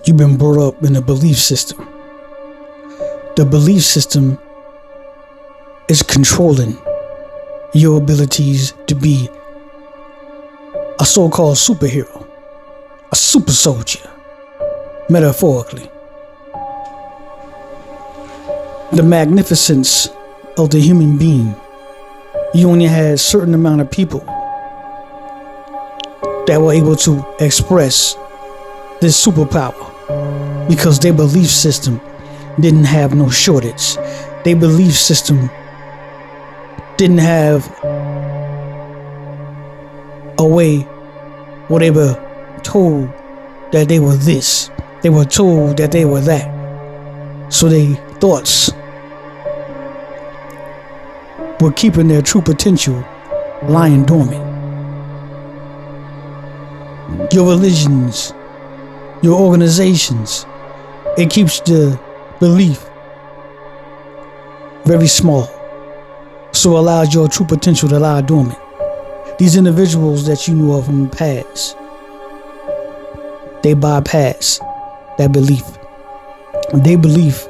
You've been brought up in a belief system. The belief system is controlling your abilities to be a so-called superhero, a super soldier, metaphorically. The magnificence of the human being. You only had a certain amount of people that were able to express this superpower because their belief system didn't have no shortage. Their belief system didn't have a way where they were told that they were this. They were told that they were that. So their thoughts were keeping their true potential lying dormant. Your religions, your organizations, it keeps the belief very small, so allows your true potential to lie dormant. These individuals that you knew of from the past, they bypass that belief. They believe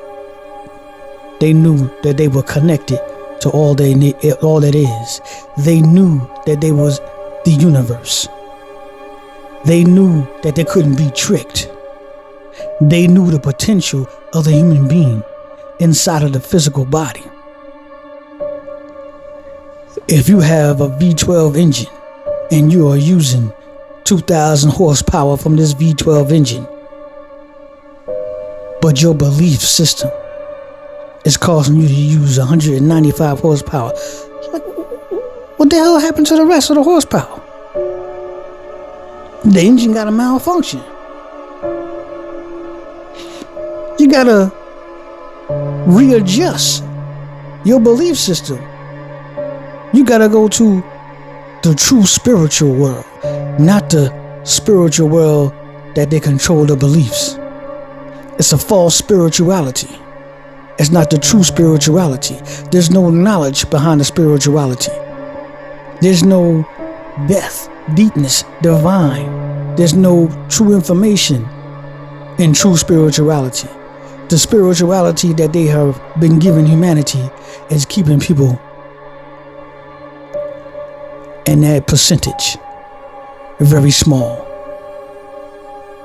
they knew that they were connected to all that is. They knew that they was the universe. They knew that they couldn't be tricked. They knew the potential of the human being inside of the physical body. If you have a V12 engine and you are using 2,000 horsepower from this V12 engine, but your belief system is causing you to use 195 horsepower, like, what the hell happened to the rest of the horsepower? The engine got a malfunction. You gotta readjust your belief system. You gotta go to the true spiritual world, not the spiritual world that they control the beliefs. It's a false spirituality. It's not the true spirituality. There's no knowledge behind the spirituality. There's no depth, deepness, divine. There's no true information in true spirituality. The spirituality that they have been giving humanity is keeping people in that percentage very small.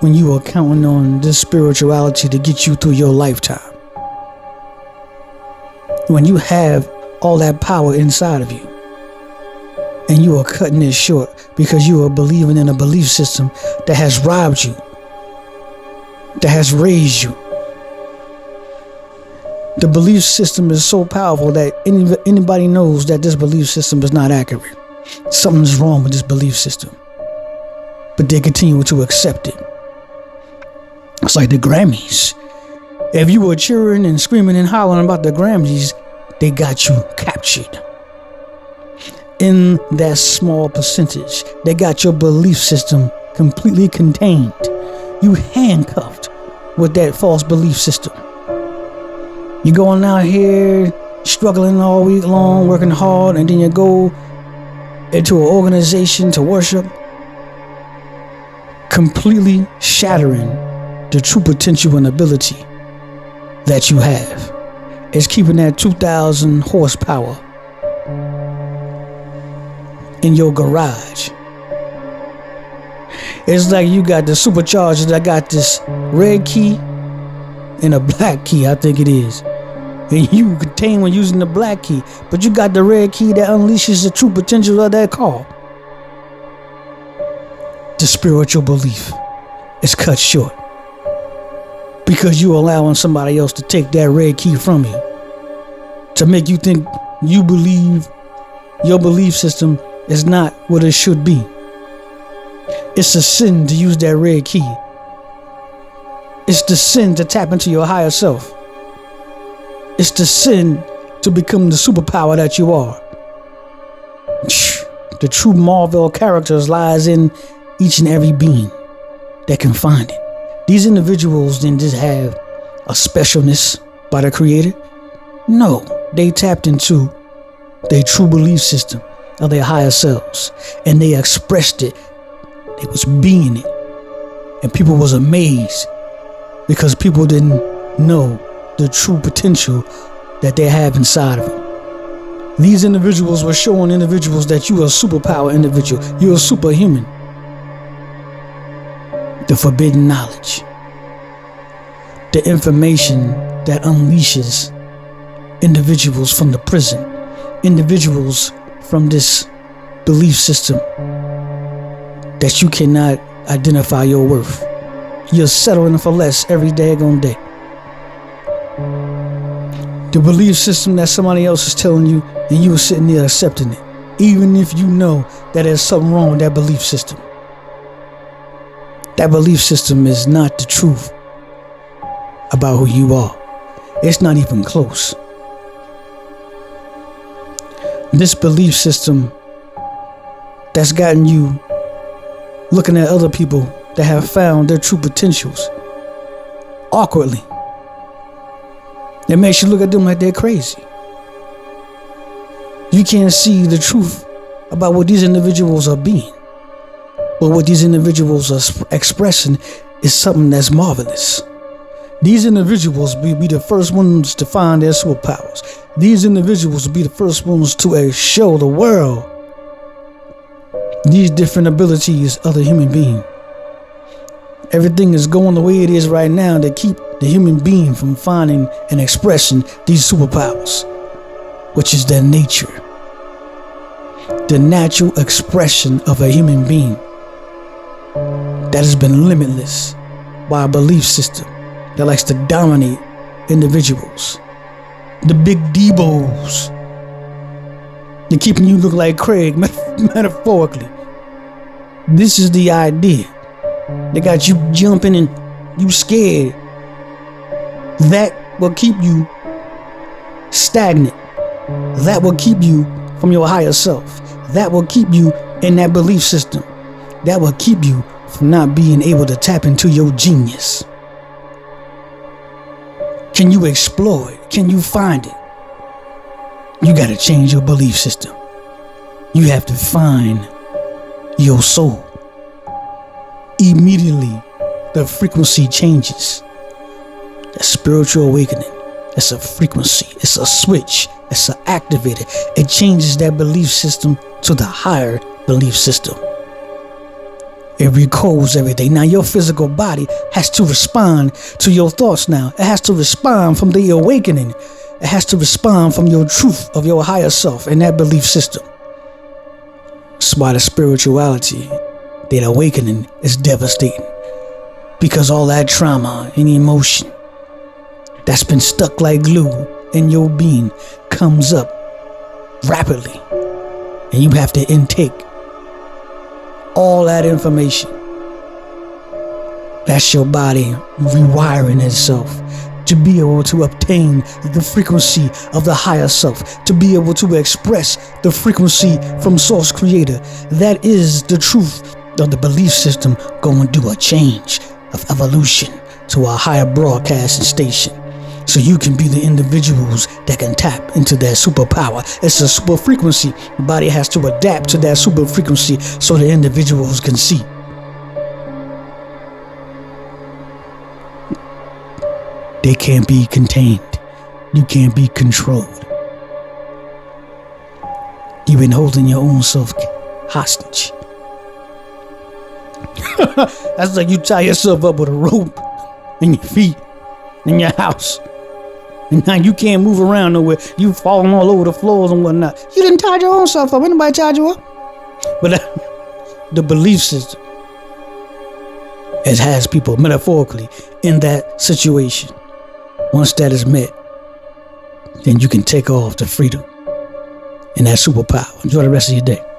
When you are counting on this spirituality to get you through your lifetime, when you have all that power inside of you and you are cutting it short because you are believing in a belief system that has robbed you, that has raised you. The belief system is so powerful that anybody knows that this belief system is not accurate. Something's wrong with this belief system, but they continue to accept it. It's like the Grammys. If you were cheering and screaming and hollering about the Grammys, they got you captured. In that small percentage, they got your belief system completely contained. You handcuffed with that false belief system. You're going out here struggling all week long, working hard, and then you go into an organization to worship, completely shattering the true potential and ability that you have. It's keeping that 2,000 horsepower in your garage. It's like you got the supercharger that got this red key and a black key, I think it is. And you contain when using the black key, but you got the red key that unleashes the true potential of that car. The spiritual belief is cut short because you're allowing somebody else to take that red key from you to make you think you believe your belief system is not what it should be. It's a sin to use that red key. It's the sin to tap into your higher self. It's the sin to become the superpower that you are. The true Marvel characters lies in each and every being that can find it. These individuals didn't just have a specialness by the Creator. No, they tapped into their true belief system of their higher selves, and they expressed it. They was being it, and people was amazed because people didn't know the true potential that they have inside of them. These individuals were showing individuals that you are a superpower individual. You're a superhuman. The forbidden knowledge. The information that unleashes individuals from the prison. Individuals from this belief system that you cannot identify your worth. You're settling for less every daggone day. The belief system that somebody else is telling you and you are sitting there accepting it, even if you know that there's something wrong with that belief system. That belief system is not the truth about who you are. It's not even close. This belief system that's gotten you looking at other people that have found their true potentials awkwardly. It makes you look at them like they're crazy. You can't see the truth about what these individuals are being. But what these individuals are expressing is something that's marvelous. These individuals will be the first ones to find their superpowers. These individuals will be the first ones to show the world these different abilities of the human being. Everything is going the way it is right now to keep the human being from finding and expressing these superpowers, which is their nature. The natural expression of a human being that has been limitless by a belief system that likes to dominate individuals. The big Debos. They're keeping you look like Craig, metaphorically. This is the idea. They got you jumping and you scared. That will keep you stagnant. That will keep you from your higher self. That will keep you in that belief system. That will keep you from not being able to tap into your genius. Can you explore it? Can you find it? You got to change your belief system. You have to find your soul. Immediately, the frequency changes. That spiritual awakening, it's a frequency, it's a switch, it's an activator. It changes that belief system to the higher belief system. It recodes everything. Now your physical body has to respond to your thoughts now. It has to respond from the awakening. It has to respond from your truth of your higher self and that belief system. That's why the spirituality, that awakening, is devastating. Because all that trauma and emotion that's been stuck like glue in your being comes up rapidly. And you have to intake all that information. That's your body rewiring itself to be able to obtain the frequency of the higher self, to be able to express the frequency from Source Creator. That is the truth of the belief system going to do a change of evolution to a higher broadcasting station. So you can be the individuals that can tap into that superpower. It's a super frequency. The body has to adapt to that super frequency so the individuals can see. They can't be contained. You can't be controlled. You've been holding your own self hostage. That's like you tie yourself up with a rope in your feet in your house. And now you can't move around nowhere. You falling all over the floors and whatnot. You didn't tie your own self up. Anybody tied you up? But the belief system, it has people metaphorically in that situation. Once that is met, then you can take off to freedom and that superpower. Enjoy the rest of your day.